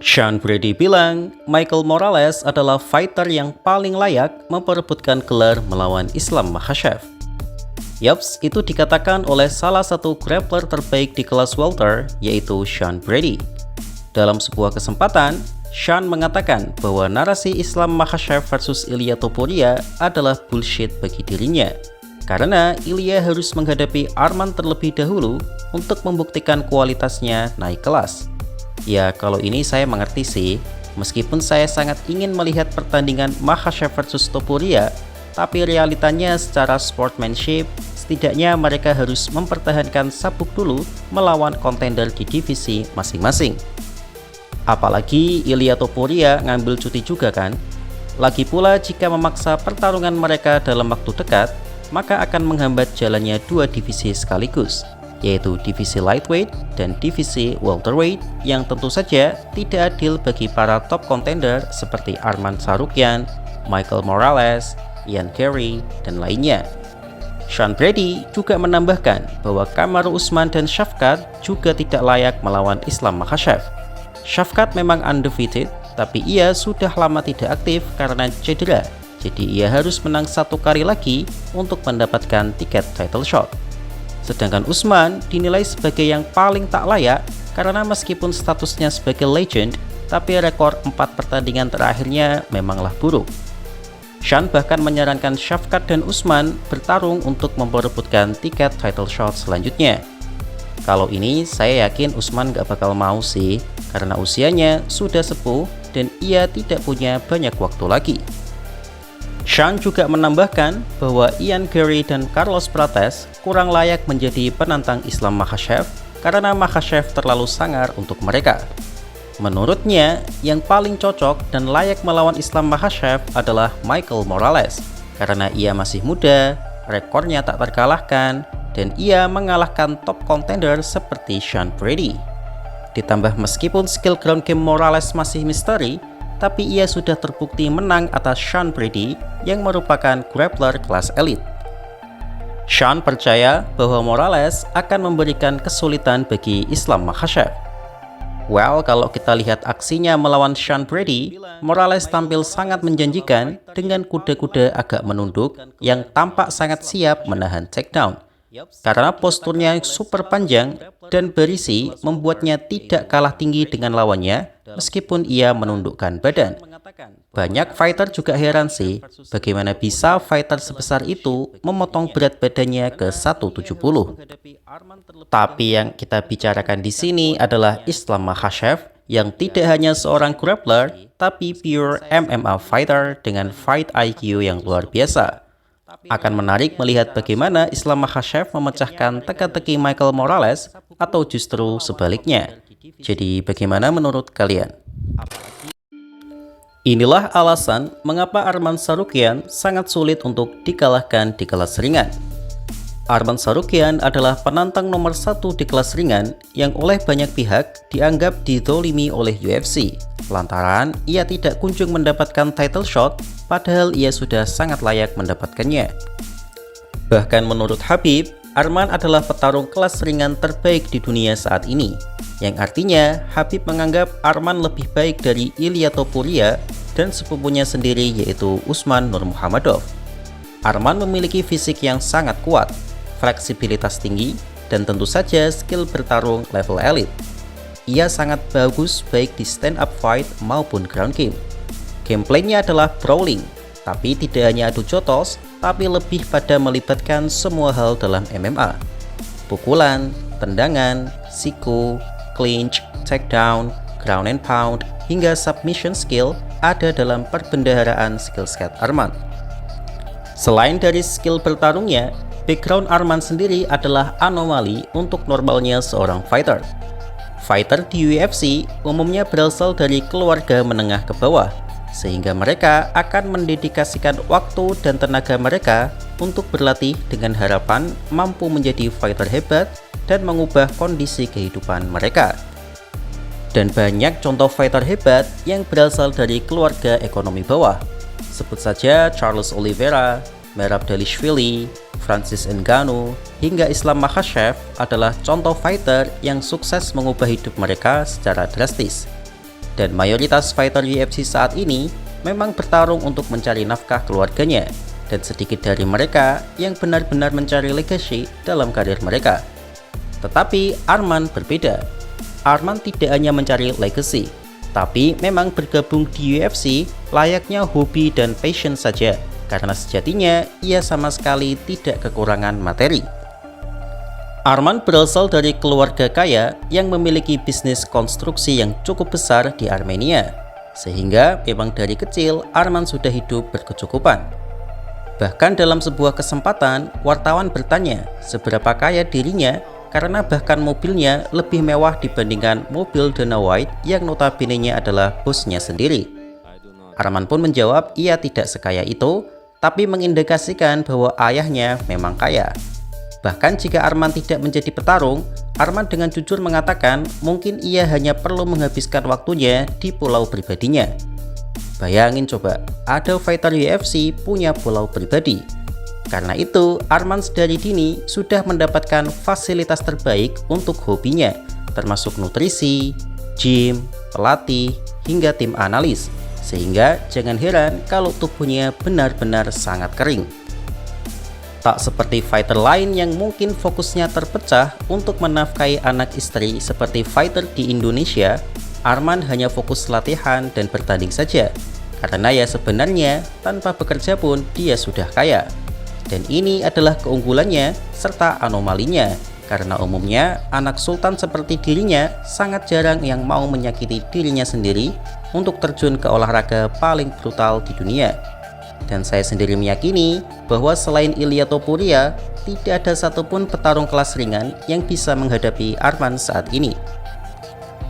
Sean Brady bilang Michael Morales adalah fighter yang paling layak memperebutkan gelar melawan Islam Makhachev. Yaps, itu dikatakan oleh salah satu grappler terbaik di kelas welter, yaitu Sean Brady. Dalam sebuah kesempatan, Sean mengatakan bahwa narasi Islam Makhachev versus Ilia Topuria adalah bullshit bagi dirinya, karena Ilia harus menghadapi Arman terlebih dahulu untuk membuktikan kualitasnya naik kelas. Ya, kalau ini saya mengerti sih, meskipun saya sangat ingin melihat pertandingan Makhachev versus Topuria, tapi realitanya secara sportsmanship, setidaknya mereka harus mempertahankan sabuk dulu melawan kontender di divisi masing-masing. Apalagi Ilia Topuria ngambil cuti juga kan? Lagi pula jika memaksa pertarungan mereka dalam waktu dekat, maka akan menghambat jalannya dua divisi sekaligus, yaitu divisi lightweight dan divisi welterweight, yang tentu saja tidak adil bagi para top contender seperti Arman Tsarukyan, Michael Morales, Ian Garry, dan lainnya. Sean Brady juga menambahkan bahwa Kamaru Usman dan Shavkat juga tidak layak melawan Islam Makhachev. Shavkat memang undefeated, tapi ia sudah lama tidak aktif karena cedera, jadi ia harus menang satu kali lagi untuk mendapatkan tiket title shot. Sedangkan Usman dinilai sebagai yang paling tak layak karena meskipun statusnya sebagai legend, tapi rekor 4 pertandingan terakhirnya memanglah buruk. Sean bahkan menyarankan Shavkat dan Usman bertarung untuk memperebutkan tiket title shot selanjutnya. Kalau ini saya yakin Usman gak bakal mau sih, karena usianya sudah sepuh dan ia tidak punya banyak waktu lagi. Sean juga menambahkan bahwa Ian Garry dan Carlos Prates kurang layak menjadi penantang Islam Makhachev karena Makhachev terlalu sangar untuk mereka. Menurutnya, yang paling cocok dan layak melawan Islam Makhachev adalah Michael Morales karena ia masih muda, rekornya tak terkalahkan, dan ia mengalahkan top contender seperti Sean Brady. Ditambah meskipun skill ground game Morales masih misteri, tapi ia sudah terbukti menang atas Sean Brady yang merupakan grappler kelas elit. Sean percaya bahwa Morales akan memberikan kesulitan bagi Islam Makhachev. Well, kalau kita lihat aksinya melawan Sean Brady, Morales tampil sangat menjanjikan dengan kuda-kuda agak menunduk yang tampak sangat siap menahan takedown. Karena posturnya super panjang dan berisi membuatnya tidak kalah tinggi dengan lawannya meskipun ia menundukkan badan. Banyak fighter juga heran sih bagaimana bisa fighter sebesar itu memotong berat badannya ke 170. Tapi yang kita bicarakan di sini adalah Islam Makhachev yang tidak hanya seorang grappler tapi pure MMA fighter dengan fight IQ yang luar biasa. Akan menarik melihat bagaimana Islam Makhachev memecahkan teka-teki Michael Morales atau justru sebaliknya. Jadi bagaimana menurut kalian? Inilah alasan mengapa Arman Tsarukyan sangat sulit untuk dikalahkan di kelas ringan. Arman Tsarukyan adalah penantang nomor 1 di kelas ringan yang oleh banyak pihak dianggap dizolimi oleh UFC, lantaran ia tidak kunjung mendapatkan title shot padahal ia sudah sangat layak mendapatkannya. Bahkan menurut Khabib, Arman adalah petarung kelas ringan terbaik di dunia saat ini, yang artinya Khabib menganggap Arman lebih baik dari Ilia Topuria dan sepupunya sendiri yaitu Usman Nurmuhammadov. Arman memiliki fisik yang sangat kuat, fleksibilitas tinggi, dan tentu saja skill bertarung level elit. Ia sangat bagus baik di stand up fight maupun ground game. Gameplaynya adalah brawling, tapi tidak hanya adu jotos, tapi lebih pada melibatkan semua hal dalam MMA. Pukulan, tendangan, siku, clinch, takedown, ground and pound, hingga submission skill ada dalam perbendaharaan skill set Arman. Selain dari skill bertarungnya, background Arman sendiri adalah anomali untuk normalnya seorang fighter. Fighter di UFC umumnya berasal dari keluarga menengah ke bawah, sehingga mereka akan mendedikasikan waktu dan tenaga mereka untuk berlatih dengan harapan mampu menjadi fighter hebat dan mengubah kondisi kehidupan mereka. Dan banyak contoh fighter hebat yang berasal dari keluarga ekonomi bawah. Sebut saja Charles Oliveira, Merab Dvalishvili, Francis Ngannou, hingga Islam Makhachev adalah contoh fighter yang sukses mengubah hidup mereka secara drastis. Dan mayoritas fighter UFC saat ini memang bertarung untuk mencari nafkah keluarganya, dan sedikit dari mereka yang benar-benar mencari legacy dalam karir mereka. Tetapi Arman berbeda. Arman tidak hanya mencari legacy, tapi memang bergabung di UFC layaknya hobi dan passion saja, karena sejatinya ia sama sekali tidak kekurangan materi. Arman berasal dari keluarga kaya yang memiliki bisnis konstruksi yang cukup besar di Armenia, sehingga memang dari kecil Arman sudah hidup berkecukupan. Bahkan dalam sebuah kesempatan, wartawan bertanya seberapa kaya dirinya karena bahkan mobilnya lebih mewah dibandingkan mobil Dana White yang notabene-nya adalah bosnya sendiri. Arman pun menjawab ia tidak sekaya itu, tapi mengindikasikan bahwa ayahnya memang kaya. Bahkan jika Arman tidak menjadi petarung, Arman dengan jujur mengatakan mungkin ia hanya perlu menghabiskan waktunya di pulau pribadinya. Bayangin coba, ada fighter UFC punya pulau pribadi. Karena itu, Arman dari dini sudah mendapatkan fasilitas terbaik untuk hobinya, termasuk nutrisi, gym, pelatih, hingga tim analis. Sehingga jangan heran kalau tubuhnya benar-benar sangat kering. Tak seperti fighter lain yang mungkin fokusnya terpecah untuk menafkahi anak istri seperti fighter di Indonesia, Arman hanya fokus latihan dan bertanding saja. Karena ya sebenarnya tanpa bekerja pun dia sudah kaya. Dan ini adalah keunggulannya serta anomalinya, karena umumnya anak sultan seperti dirinya sangat jarang yang mau menyakiti dirinya sendiri untuk terjun ke olahraga paling brutal di dunia. Dan saya sendiri meyakini bahwa selain Ilia Topuria, tidak ada satupun petarung kelas ringan yang bisa menghadapi Arman saat ini.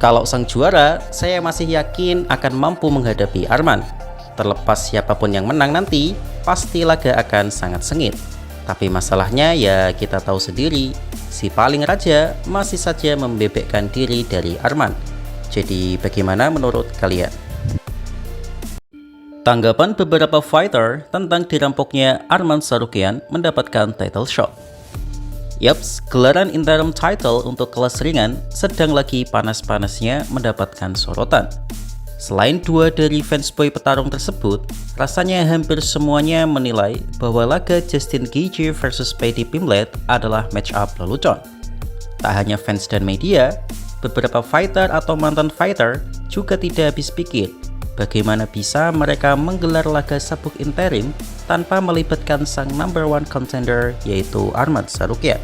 Kalau sang juara, saya masih yakin akan mampu menghadapi Arman. Terlepas siapapun yang menang nanti, pasti laga akan sangat sengit. Tapi masalahnya ya kita tahu sendiri, si paling raja masih saja membebekkan diri dari Arman. Jadi bagaimana menurut kalian? Tanggapan beberapa fighter tentang dirampoknya Arman Tsarukyan mendapatkan title shot. Yaps, gelaran interim title untuk kelas ringan sedang lagi panas-panasnya mendapatkan sorotan. Selain dua dari fansboy petarung tersebut, rasanya hampir semuanya menilai bahwa laga Justin Gaethje versus Paddy Pimblett adalah match up lelucon. Tak hanya fans dan media, beberapa fighter atau mantan fighter juga tidak habis pikir bagaimana bisa mereka menggelar laga sabuk interim tanpa melibatkan sang number one contender yaitu Arman Tsarukyan.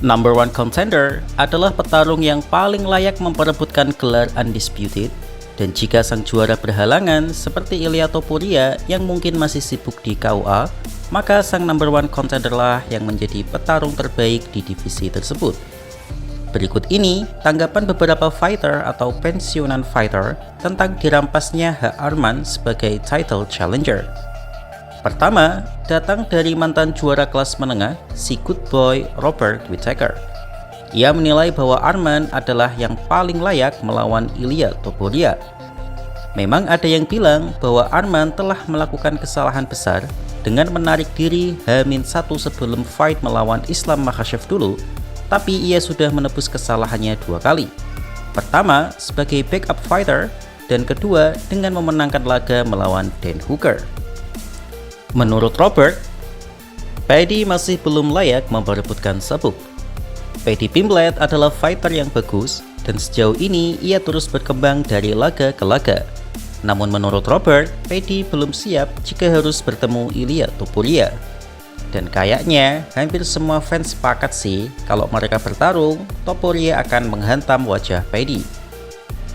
Number one contender adalah petarung yang paling layak memperebutkan gelar undisputed, dan jika sang juara berhalangan seperti Ilia Topuria yang mungkin masih sibuk di KUA, maka sang number one contender lah yang menjadi petarung terbaik di divisi tersebut. Berikut ini tanggapan beberapa fighter atau pensiunan fighter tentang dirampasnya hak Arman sebagai title challenger. Pertama, datang dari mantan juara kelas menengah, si good boy Robert Whittaker. Ia menilai bahwa Arman adalah yang paling layak melawan Ilia Topuria. Memang ada yang bilang bahwa Arman telah melakukan kesalahan besar dengan menarik diri H-1 sebelum fight melawan Islam Makhachev dulu, tapi ia sudah menebus kesalahannya dua kali. Pertama, sebagai backup fighter, dan kedua dengan memenangkan laga melawan Dan Hooker. Menurut Robert, Paddy masih belum layak memperebutkan sabuk. Paddy Pimblett adalah fighter yang bagus, dan sejauh ini ia terus berkembang dari laga ke laga. Namun menurut Robert, Paddy belum siap jika harus bertemu Ilia Topuria. Dan kayaknya hampir semua fans sepakat sih kalau mereka bertarung, Topuria akan menghantam wajah Paddy.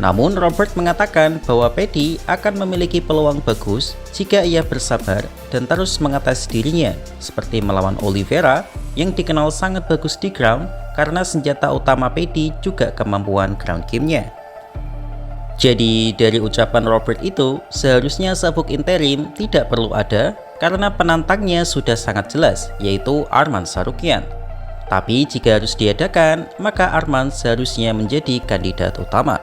Namun Robert mengatakan bahwa Paddy akan memiliki peluang bagus jika ia bersabar dan terus mengetes dirinya, seperti melawan Oliveira yang dikenal sangat bagus di ground karena senjata utama Paddy juga kemampuan ground game-nya. Jadi dari ucapan Robert itu, seharusnya sabuk interim tidak perlu ada karena penantangnya sudah sangat jelas, yaitu Arman Tsarukyan. Tapi jika harus diadakan, maka Arman seharusnya menjadi kandidat utama.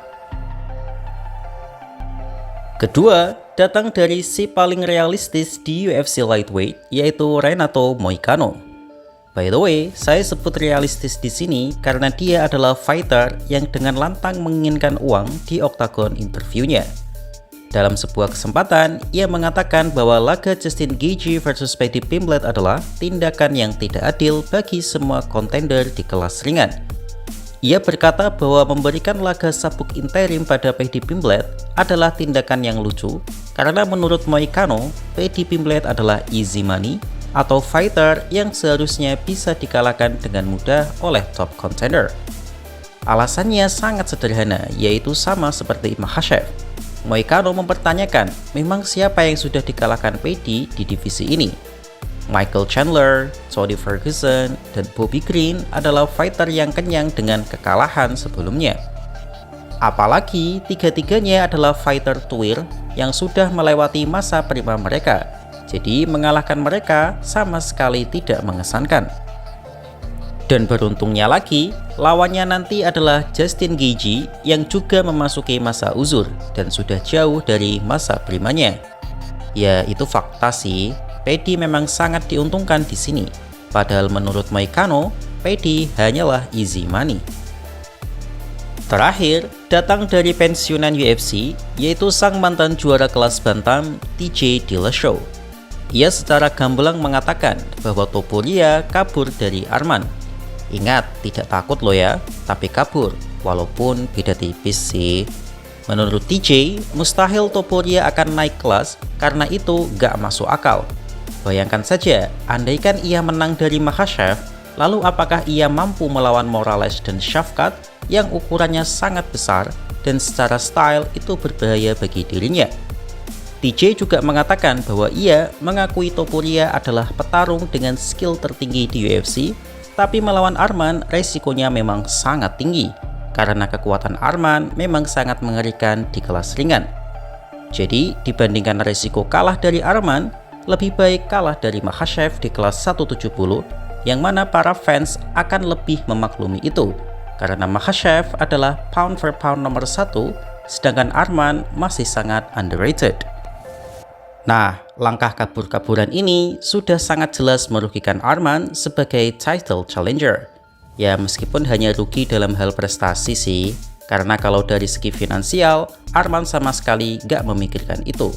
Kedua, datang dari si paling realistis di UFC lightweight, yaitu Renato Moicano. By the way, saya sebut realistis di sini karena dia adalah fighter yang dengan lantang menginginkan uang di oktagon interviewnya. Dalam sebuah kesempatan, ia mengatakan bahwa laga Justin Gaethje versus Paddy Pimblett adalah tindakan yang tidak adil bagi semua kontender di kelas ringan. Ia berkata bahwa memberikan laga sabuk interim pada Paddy Pimblett adalah tindakan yang lucu karena menurut Moicano, Paddy Pimblett adalah easy money atau fighter yang seharusnya bisa dikalahkan dengan mudah oleh top contender. Alasannya sangat sederhana, yaitu sama seperti Makhachev. Moicano mempertanyakan, memang siapa yang sudah dikalahkan Paddy di divisi ini? Michael Chandler, Tony Ferguson, dan Bobby Green adalah fighter yang kenyang dengan kekalahan sebelumnya. Apalagi tiga-tiganya adalah fighter tuir yang sudah melewati masa prima mereka. Jadi mengalahkan mereka sama sekali tidak mengesankan. Dan beruntungnya lagi, lawannya nanti adalah Justin Gaethje yang juga memasuki masa uzur dan sudah jauh dari masa primanya. Ya, itu fakta sih. Paddy memang sangat diuntungkan di sini. Padahal menurut Moicano, Paddy hanyalah easy money. Terakhir, datang dari pensiunan UFC, yaitu sang mantan juara kelas bantam TJ Dillashaw. Ia secara gamblang mengatakan bahwa Topuria kabur dari Arman. Ingat, tidak takut loh ya, tapi kabur, walaupun beda tipis sih. Menurut TJ, mustahil Topuria akan naik kelas karena itu gak masuk akal. Bayangkan saja, andaikan ia menang dari Makhachev, lalu apakah ia mampu melawan Morales dan Shavkat yang ukurannya sangat besar dan secara style itu berbahaya bagi dirinya? TJ juga mengatakan bahwa ia mengakui Topuria adalah petarung dengan skill tertinggi di UFC, tapi melawan Arman resikonya memang sangat tinggi, karena kekuatan Arman memang sangat mengerikan di kelas ringan. Jadi, dibandingkan resiko kalah dari Arman, lebih baik kalah dari Makhachev di kelas 170, yang mana para fans akan lebih memaklumi itu, karena Makhachev adalah pound for pound nomor 1, sedangkan Arman masih sangat underrated. Nah, langkah kabur-kaburan ini sudah sangat jelas merugikan Arman sebagai title challenger. Ya, meskipun hanya rugi dalam hal prestasi sih, karena kalau dari segi finansial, Arman sama sekali gak memikirkan itu.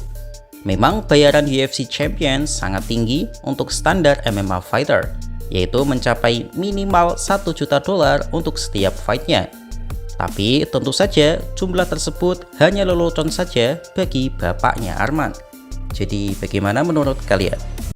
Memang bayaran UFC Champion sangat tinggi untuk standar MMA fighter, yaitu mencapai minimal $1 juta untuk setiap fightnya. Tapi tentu saja jumlah tersebut hanya lelucon saja bagi bapaknya Arman. Jadi bagaimana menurut kalian?